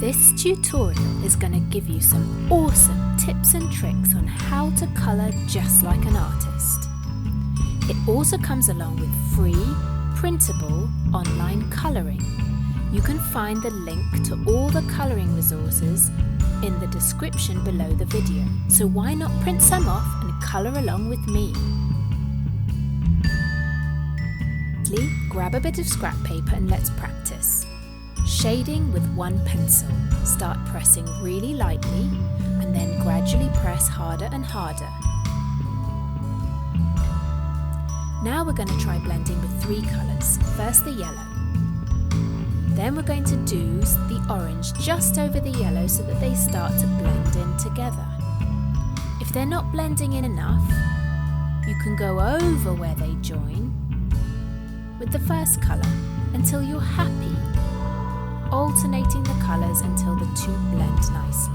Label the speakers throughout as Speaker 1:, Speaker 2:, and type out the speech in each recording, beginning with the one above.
Speaker 1: This tutorial is going to give you some awesome tips and tricks on how to colour just like an artist. It also comes along with free, printable online colouring. You can find the link to all the colouring resources in the description below the video, so why not print some off and colour along with me? Grab a bit of scrap paper and let's practice. Shading with one pencil. Start pressing really lightly and then gradually press harder and harder. Now we're going to try blending with three colours. First the yellow. Then we're going to do the orange just over the yellow so that they start to blend in together. If they're not blending in enough, you can go over where they join with the first colour until you're happy, alternating the colours until the two blend nicely.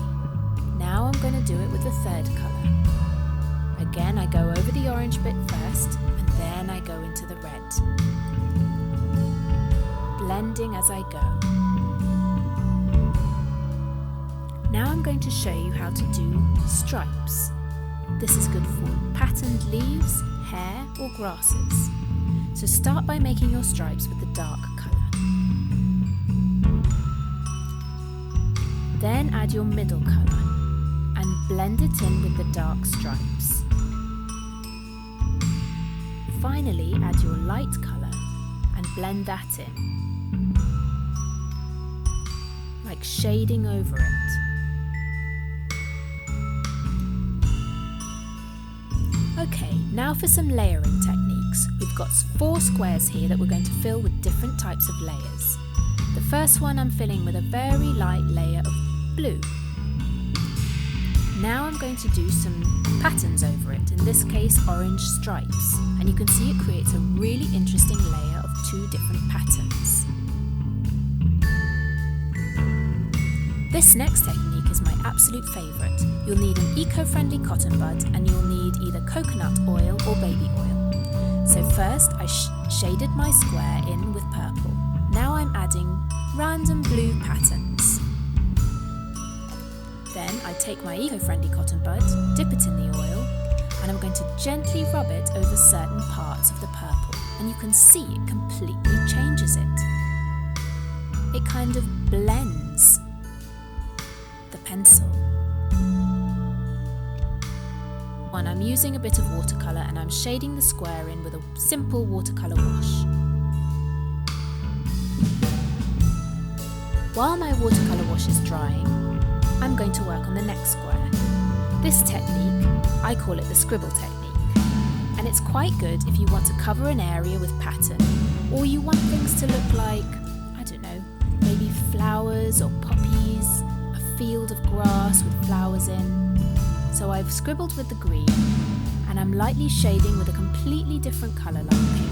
Speaker 1: Now I'm going to do it with the third colour. Again, I go over the orange bit first and then I go into the red, blending as I go. Now I'm going to show you how to do stripes. This is good for patterned leaves, hair or grasses. So start by making your stripes with the dark colour. Then add your middle colour and blend it in with the dark stripes. Finally, add your light colour and blend that in, like shading over it. Okay, now for some layering techniques. We've got 4 squares here that we're going to fill with different types of layers. The first one I'm filling with a very light layer of blue. Now I'm going to do some patterns over it, in this case orange stripes, and you can see it creates a really interesting layer of 2 different patterns. This next technique is my absolute favourite. You'll need an eco-friendly cotton bud and you'll need either coconut oil or baby oil. So first I shaded my square in with purple. Now I'm adding random blue patterns. Then I take my eco-friendly cotton bud, dip it in the oil, and I'm going to gently rub it over certain parts of the purple. And you can see it completely changes it. It kind of blends the pencil. And I'm using a bit of watercolour and I'm shading the square in with a simple watercolour wash. While my watercolour wash is drying, I'm going to work on the next square. This technique, I call it the Scribble Technique, and it's quite good if you want to cover an area with pattern, or you want things to look like, I don't know, maybe flowers or poppies, a field of grass with flowers in. So I've scribbled with the green, and I'm lightly shading with a completely different colour like pink.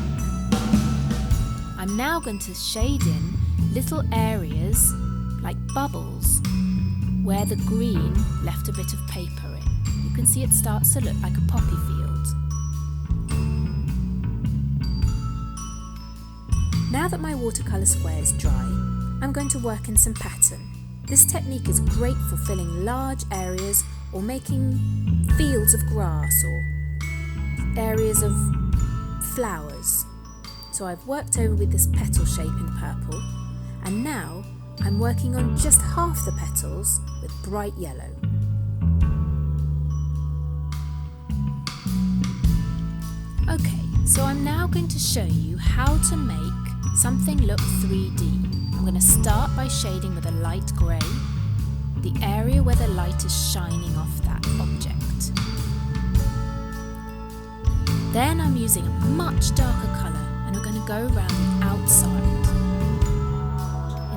Speaker 1: I'm now going to shade in little areas like bubbles where the green left a bit of paper in. You can see it starts to look like a poppy field. Now that my watercolour square is dry, I'm going to work in some pattern. This technique is great for filling large areas or making fields of grass or areas of flowers. So I've worked over with this petal shape in purple, and now I'm working on just half the petals with bright yellow. Okay, so I'm now going to show you how to make something look 3D. I'm going to start by shading with a light grey, the area where the light is shining off that object. Then I'm using a much darker colour and we're going to go around the outside.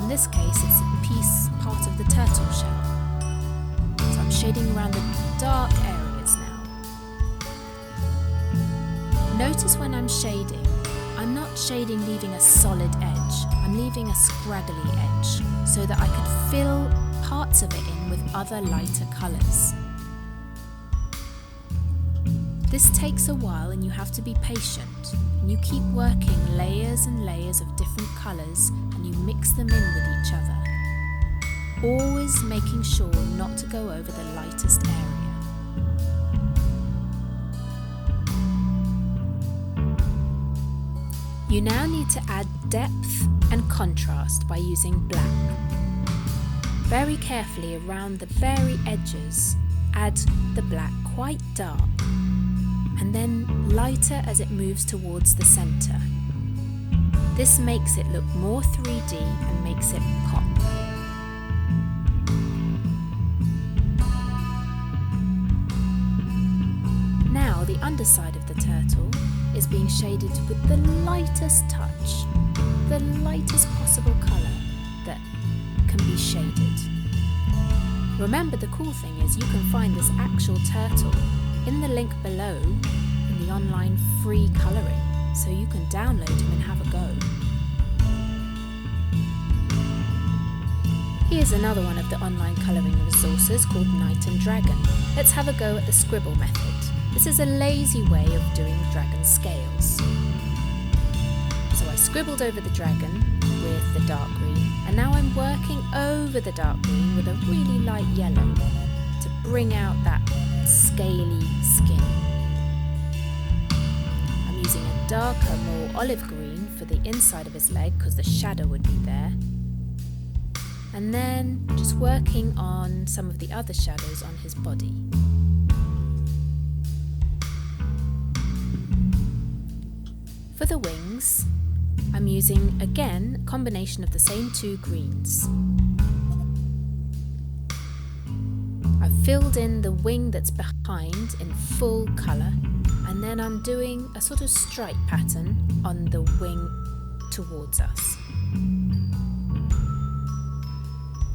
Speaker 1: In this case it's a part of the turtle shell. So I'm shading around the dark areas now. Notice when I'm shading, I'm not shading leaving a solid edge, I'm leaving a scraggly edge so that I could fill parts of it in with other lighter colours. This takes a while and you have to be patient, and you keep working layers and layers of different colours and you mix them in with each other. always making sure not to go over the lightest area. You now need to add depth and contrast by using black. Very carefully around the very edges, add the black quite dark, and then lighter as it moves towards the centre. This makes it look more 3D and makes it pop. Now the underside of the turtle is being shaded with the lightest touch, the lightest possible colour that can be shaded. Remember, the cool thing is you can find this actual turtle in the link below in the online free colouring, so you can download him and have a go. Here's another one of the online colouring resources called Knight and Dragon. Let's have a go at the Scribble Method. This is a lazy way of doing dragon scales. So I scribbled over the dragon with the dark green, and now I'm working over the dark green with a really light yellow to bring out that scaly skin. I'm using a darker, more olive green for the inside of his leg because the shadow would be there. And then just working on some of the other shadows on his body. For the wings, I'm using, again, a combination of the same two greens. I've filled in the wing that's behind in full colour, and then I'm doing a sort of stripe pattern on the wing towards us.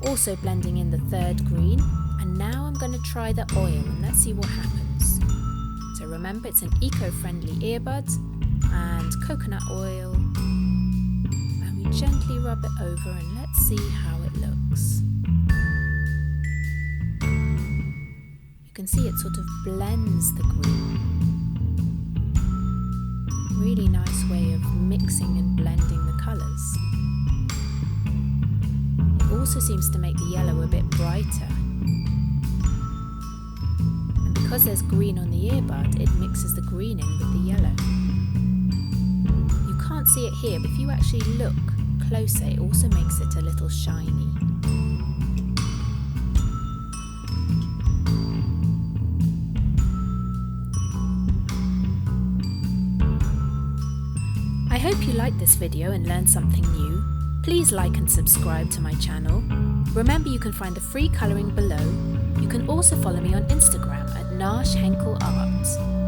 Speaker 1: Also blending in the third green, and now I'm going to try the oil and let's see what happens. So remember, it's an eco-friendly earbud and coconut oil, and we gently rub it over and let's see how it looks. You can see it sort of blends the green. Really nice way of mixing and blending the colours. It also seems to make the yellow a bit brighter. And because there's green on the earbud, it mixes the green in with the yellow. You can't see it here, but if you actually look closer, it also makes it a little shiny. I hope you liked this video and learned something new. Please like and subscribe to my channel. Remember, you can find the free colouring below. You can also follow me on Instagram at Narsh Henkel Art.